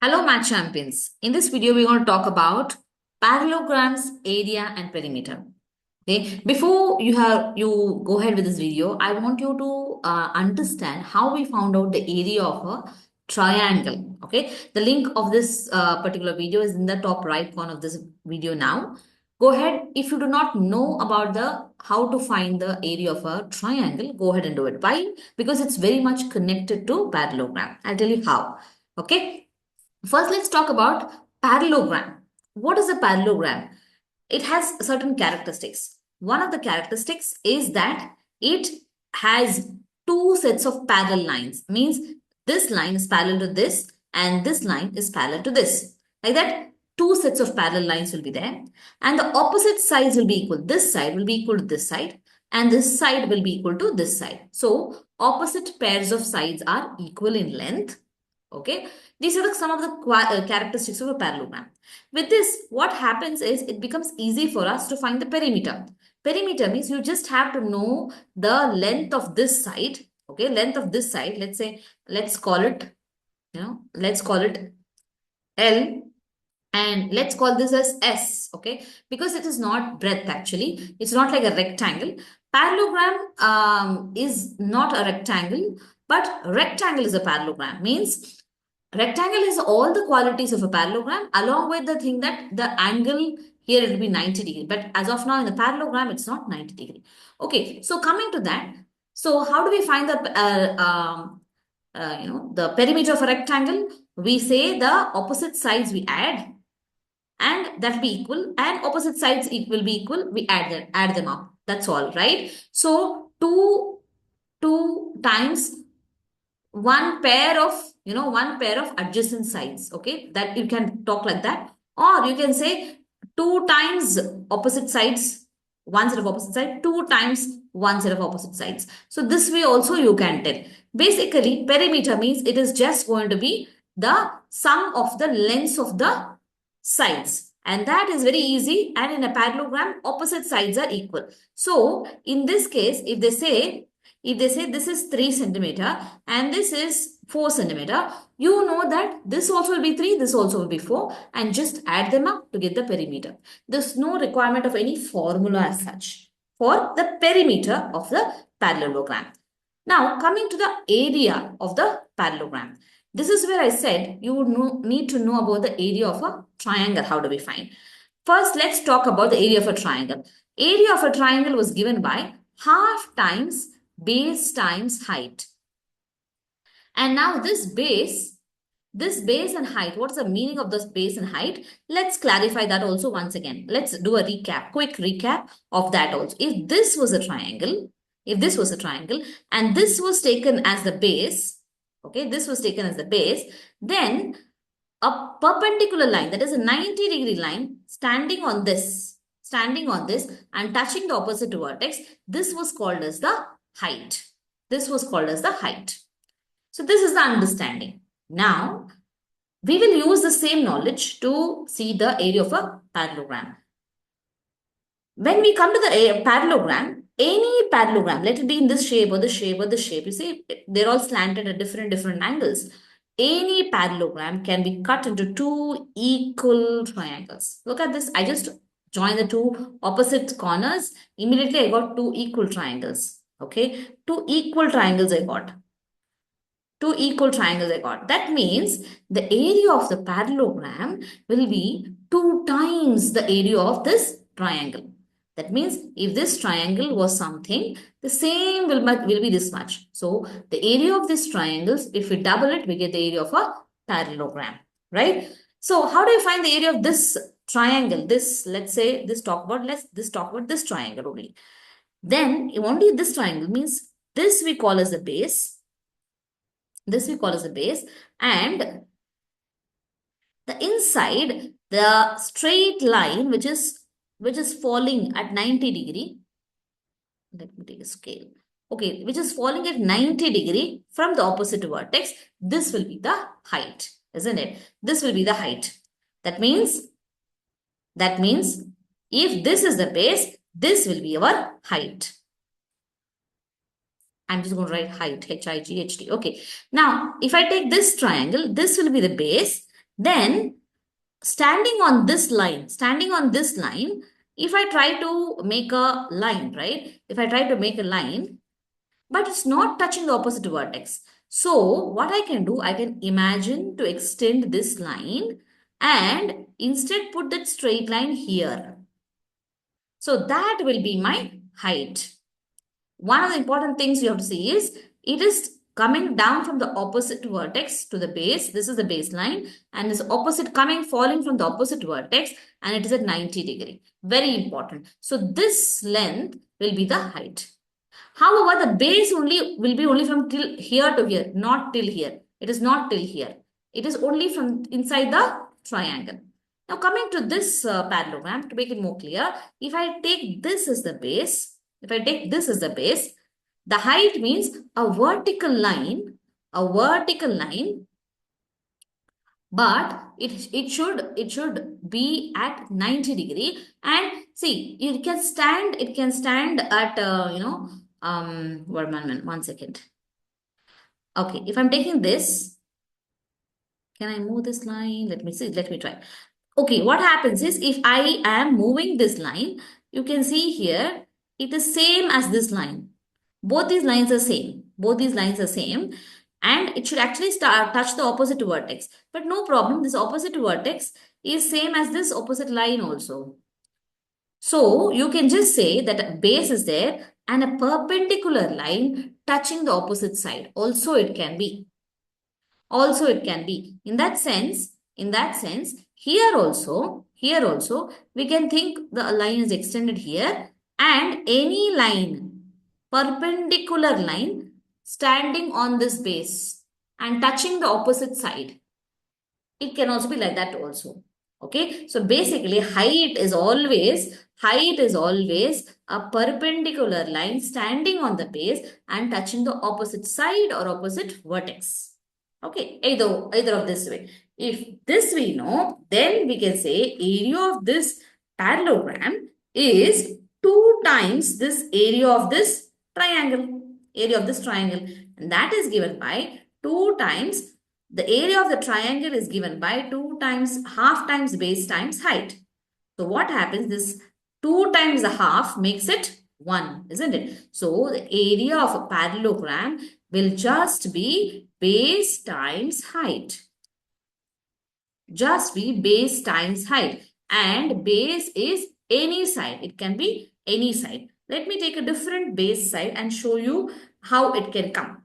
Hello, math champions. In this video, we're going to talk about parallelograms, area, and perimeter. Okay. Before you go ahead with this video, I want you to understand how we found out the area of a triangle. Okay. The link of this particular video is in the top right corner of this video now. Go ahead. If you do not know about the how to find the area of a triangle, go ahead and do it. Why? Because it's very much connected to parallelogram. I'll tell you how. Okay. First, let's talk about parallelogram. What is a parallelogram? It has certain characteristics. One of the characteristics is that it has two sets of parallel lines. Means this line is parallel to this and this line is parallel to this. Like that, two sets of parallel lines will be there. And the opposite sides will be equal. This side will be equal to this side and this side will be equal to this side. So, opposite pairs of sides are equal in length. Okay, these are some of the characteristics of a parallelogram. With this, what happens is it becomes easy for us to find the perimeter. Perimeter means you just have to know the length of this side. Okay, length of this side. Let's say, let's call it, let's call it L, and let's call this as S. Okay, because it is not breadth actually. It's not like a rectangle. Parallelogram is not a rectangle, but rectangle is a parallelogram. Means rectangle has all the qualities of a parallelogram along with the thing that the angle here it will be 90 degree. But as of now in the parallelogram, it's not 90 degree. Okay, so coming to that. So how do we find the, the perimeter of a rectangle? We say the opposite sides we add and that will be equal and opposite sides will be equal. We add them up. That's all, right? So 2 times one pair of adjacent sides. Okay, that you can talk like that, or you can say 2 times opposite sides, one set of opposite side, 2 times one set of opposite sides. So this way also you can tell. Basically, perimeter means it is just going to be the sum of the lengths of the sides. And that is very easy. And in a parallelogram, opposite sides are equal. So in this case, if they say this is 3 centimeter and this is 4 centimeter, you know that this also will be 3, this also will be 4, and just add them up to get the perimeter. There's no requirement of any formula as such for the perimeter of the parallelogram. Now, coming to the area of the parallelogram. This is where I said you would need to know about the area of a triangle. How do we find? First, let's talk about the area of a triangle. Area of a triangle was given by half times base times height. And now this base and height, what is the meaning of this base and height? Let's clarify that also once again. Let's do a quick recap of that also. If this was a triangle, and this was taken as the base, okay, this was taken as the base, then a perpendicular line, that is a 90-degree line, standing on this and touching the opposite vertex, this was called as the height. This was called as the height. So this is the understanding. Now, we will use the same knowledge to see the area of a parallelogram. When we come to the parallelogram, any parallelogram, let it be in this shape or this shape or this shape, you see, they're all slanted at different angles. Any parallelogram can be cut into 2 equal triangles. Look at this. I just joined the 2 opposite corners. Immediately, I got 2 equal triangles. Okay, 2 equal triangles I got. 2 equal triangles I got. That means the area of the parallelogram will be 2 times the area of this triangle. That means if this triangle was something, the same will be this much. So the area of these triangles, if we double it, we get the area of a parallelogram, right? So how do you find the area of this triangle? Let's talk about this triangle only. Then only this triangle means this we call as the base. This we call as the base, and the inside, the straight line which is falling at 90 degree. Let me take a scale. Okay, which is falling at 90 degree from the opposite vertex. This will be the height, isn't it? This will be the height. That means if this is the base, this will be our height. I'm just going to write height, H-I-G-H-T. Okay. Now, if I take this triangle, this will be the base Then standing on this line, if I try to make a line, right? If I try to make a line, but it's not touching the opposite vertex. So what I can do, I can imagine to extend this line and instead put that straight line here. So that will be my height. One of the important things you have to see is it is coming down from the opposite vertex to the base. This is the baseline and is opposite falling from the opposite vertex, and it is at 90 degree. Very important. So this length will be the height. However, the base only will be only from till here to here, not till here. It is not till here. It is only from inside the triangle. Now coming to this parallelogram, to make it more clear, if I take this as the base, the height means a vertical line, but it should be at 90 degree. And see, it can stand at one second. Okay, if I'm taking this, can I move this line? Let me try. Okay, what happens is if I am moving this line, you can see here, it is same as this line. Both these lines are same. And it should actually touch the opposite vertex. But no problem, this opposite vertex is same as this opposite line also. So you can just say that a base is there and a perpendicular line touching the opposite side. Also it can be. In that sense, here also, we can think the line is extended here, and any line, perpendicular line, standing on this base and touching the opposite side. It can also be like that also. Okay, so basically height is always a perpendicular line standing on the base and touching the opposite side or opposite vertex. Okay, either of this way. If this we know, then we can say area of this parallelogram is 2 times this area of this triangle. And that is given by 2 times, the area of the triangle is given by 2 times half times base times height. So what happens? This 2 times the half makes it 1, isn't it? So the area of a parallelogram will just be base times height. And base is any side. It can be any side. Let me take a different base side and show you how it can come.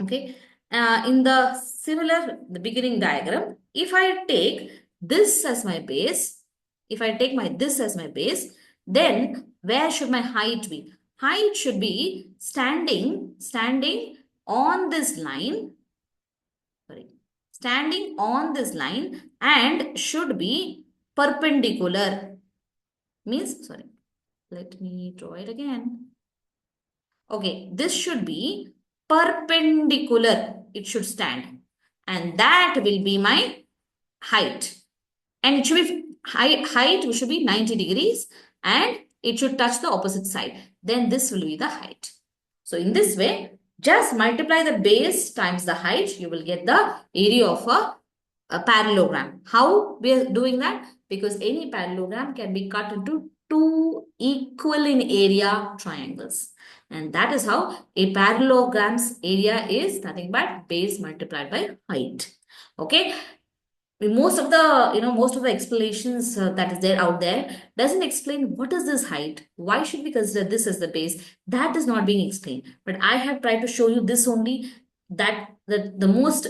Okay. In the beginning diagram, if I take this as my base, then where should my height be? Height should be standing on this line. Standing on this line and should be perpendicular. Let me draw it again. Okay, this should be perpendicular. It should stand. And that will be my height. And it should be height should be 90 degrees and it should touch the opposite side. Then this will be the height. So in this way, just multiply the base times the height. You will get the area of a parallelogram. How we are doing that? Because any parallelogram can be cut into 2 equal in area triangles. And that is how a parallelogram's area is nothing but base multiplied by height. Okay. Most of the explanations that is there out there doesn't explain what is this height, why should we consider this as the base. That is not being explained, but I have tried to show you this only, that the most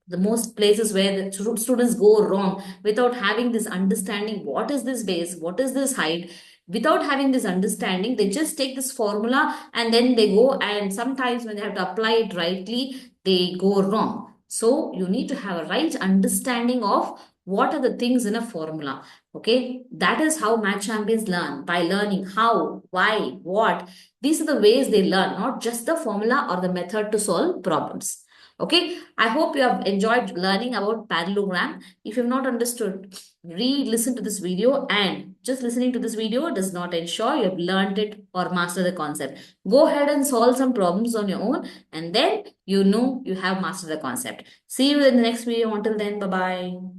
the most places where the students go wrong without having this understanding, what is this base, what is this height. Without having this understanding, they just take this formula and then they go, and sometimes when they have to apply it rightly, they go wrong. So you need to have a right understanding of what are the things in a formula. Okay, that is how math champions learn, by learning how, why, what. These are the ways they learn, not just the formula or the method to solve problems. Okay, I hope you have enjoyed learning about parallelogram. If you have not understood, re-listen to this video, and just listening to this video does not ensure you have learned it or mastered the concept. Go ahead and solve some problems on your own, and then you know you have mastered the concept. See you in the next video. Until then, bye-bye.